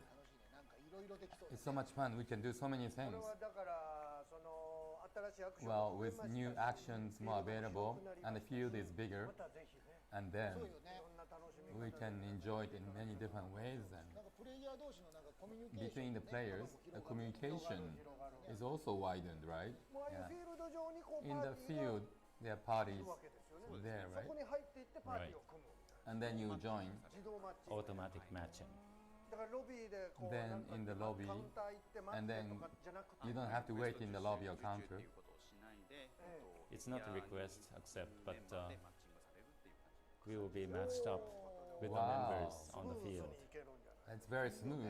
なんかいろいろできそう It's so much fun. We can do so many こ things. れはだからその新しいアクション Well, が増え with ました new し actions more available and the field is bigger, またぜひね and then そうよねいろんな楽しみ we 方 can enjoy it in many different ways. なんかプレイヤー同士のなんかコミュニケーショ And between ン the players, the communication is also widened, right? もうああいう Yeah. フィールド上にこう In パー the ティーが field, there are parties いるわけですよね there, そ right? こに入っていってパーティーを組むみたい And then you join. な自動マッチ Automatic matching. だからロビーでこう Then なんか in the lobby, カウンター行って待 and って then とかじゃなくて You don't have to wait in the lobby or counter. It's not a request, accept, but we will be matched up with the Wow. members ス on ム the ーズに field. いけるんじゃない It's very smooth.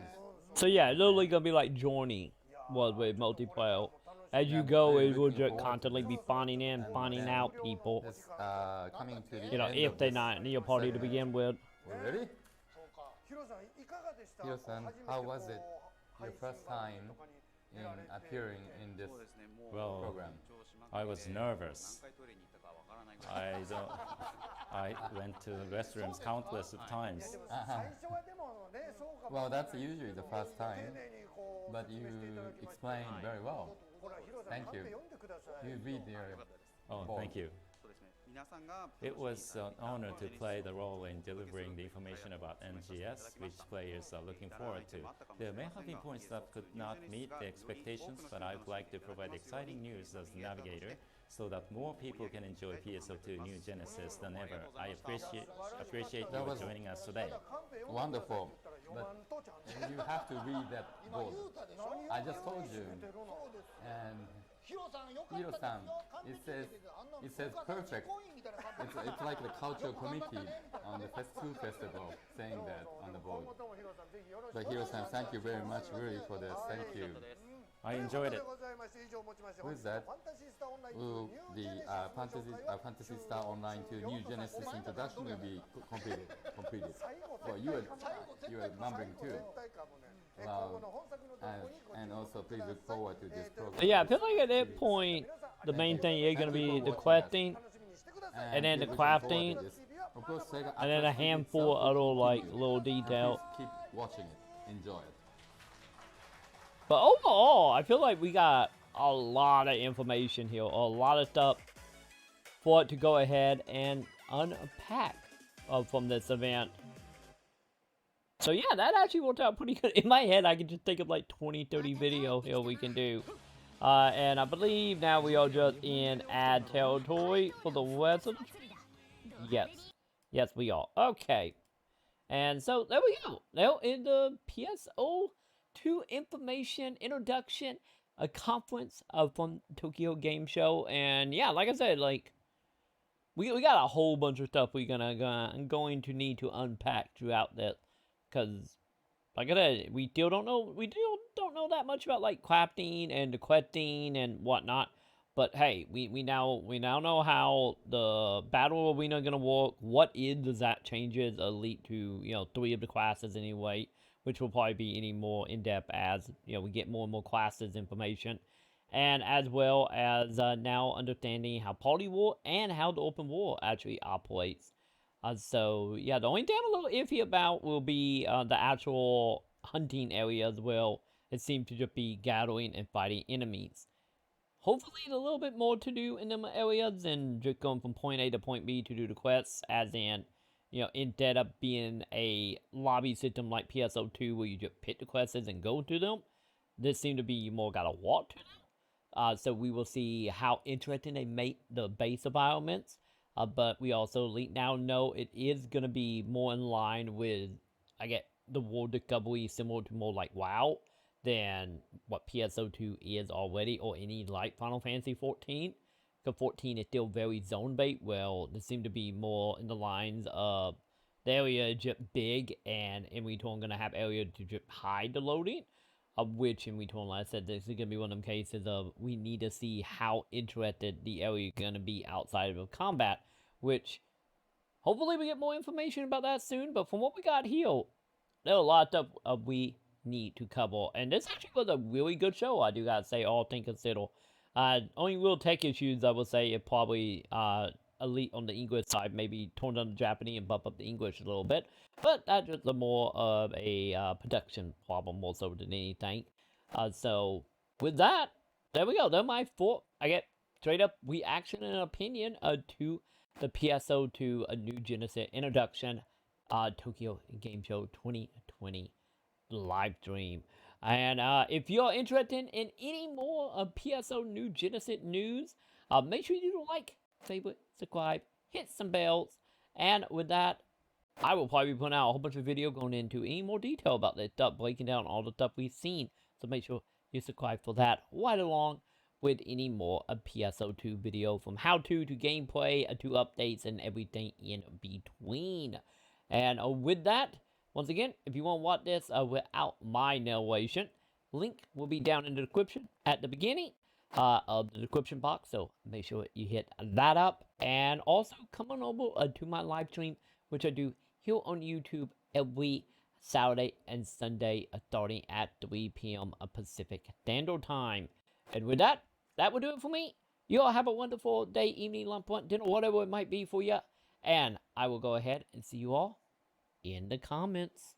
So yeah, it's literally gonna be like Journey was with multiplayer. As you go, it will just constantly be finding in, finding out people. It's coming to the You know, end if of they're this not in your party to segment. begin with. Already? そうかヒロさんいかがでしたヒロさんこう初めて how こう was it? 配 Your 信 first 番 time 組とかに in 出られて appearing in this Well, program. I was nervous. I don't. I went to the restrooms countless of times. 最初はでもね、そうかも Well, that's usually the first 丁 time, 寧にこう but 説 you 明していただきました explained very well. ほら、ヒロさん、 Thank カンペ you. 読んでください You read your Oh, board. thank you. そうですね。皆さんが It was an honor to play the role in delivering the information about NGS, which players are looking forward to. There may have been points that could not meet the expectations, but I would like to provide exciting news as the navigator so that more people can enjoy PSO2 New Genesis than ever. I appreciate you joining us today. カンペ読んで Wonderful. ください読まんとちゃんと You have to read that 今 board. 言うたでしょ I just told you. 言ってるの And ヒロさんよかったですよ Hiro-san, 完璧 it says- ですけどあんな it says お母さん perfect. コインみたいなカンペ it's like the cultural committee on the food festival saying that on the 今 board. 後ともヒロさんぜひよろしく But お願いします Hiro-san, thank you very much really for this. Thank you. I enjoyed it. ということでございまして以上をもちまして Who is that? ファンタジースターオンライン Will ニュー the ジェネシスの紹 Phantasy 介を Phantasy Star Online 2 New Genesis Introduction will be completed. 最後 Well, you are mumbling too. 絶対かもね Wow. 今後の本作の動向にご注 And 目 also くだ please さい look forward to this program. Yeah, I feel like at that point, the main thing is going to be the questing, 楽しみにしてください and then the keep looking forward to crafting, this. Of course, Sega and then a Atlas handful itself of little, will like, continue. little Please details. keep watching it. Enjoy it. But overall, I feel like we got a lot of information here, a lot of stuff for it to go ahead and unpack from this event. So yeah, that actually worked out pretty good. In my head, I could just think of like 20, 30 video here we can do. And I believe now we are just in ad territory for the rest of the... Yes. Yes, we are. Okay. And so, there we go. Now, in the PSO2 information introduction, a conference from Tokyo Game Show. And yeah, like I said, like, we got a whole bunch of stuff we're going to need to unpack throughout this. Because, like I said, we still don't know that much about, like, crafting and the questing and whatnot. But hey, we now know how the battle arena gonna work. What does that changes elite to 3 of the classes anyway, which will probably be any more in depth as we get more and more classes information, and as well as now understanding how party war and how the open war actually operates. So yeah, the only thing I'm a little iffy about will be the actual hunting area as well. It seems to just be gathering and fighting enemies. Hopefully, a little bit more to do in them areas than just going from point A to point B to do the quests, as in, instead of being a lobby system like PSO2 where you just pick the quests and go to them, this seems to be you more gotta walk to them. So we will see how interesting they make the base environments, but we also now know it is gonna be more in line with, I get the world discovery similar to more like WoW than what PSO2 is already, or any like Final Fantasy 14. Because 14 is still very zone-based, well, this seems to be more in the lines of the area just big, and in return going to have area to just hide the loading, of which in return, like I said, this is going to be one of them cases of we need to see how interested the area is going to be outside of combat, which hopefully we get more information about that soon, but from what we got here, there are a lot of stuff we need to cover, and this actually was a really good show, I do gotta say, all things considered. Only real tech issues, I would say, it probably elite on the English side, maybe tone down the Japanese and bump up the English a little bit, but that's just more of a production problem more so than anything. So with that, there we go. They're my 4, I get straight up reaction and opinion to the PSO2 New Genesis Introduction Tokyo Game Show 2020 live stream. And if you're interested in any more of PSO New Genesis news, make sure you do like, favorite, subscribe, hit some bells, and with that, I will probably be putting out a whole bunch of video going into any more detail about this stuff, breaking down all the stuff we've seen. So make sure you subscribe for that, right along with any more of PSO2 video, from how-to gameplay to updates and everything in between. And with that, once again, if you want to watch this without my narration, link will be down in the description at the beginning of the description box, so make sure you hit that up. And also come on over to my live stream, which I do here on YouTube every Saturday and Sunday starting at 3 p.m. Pacific Standard Time. And with that, that will do it for me. You all have a wonderful day, evening, lunch, dinner, whatever it might be for you. And I will go ahead and see you all in the comments.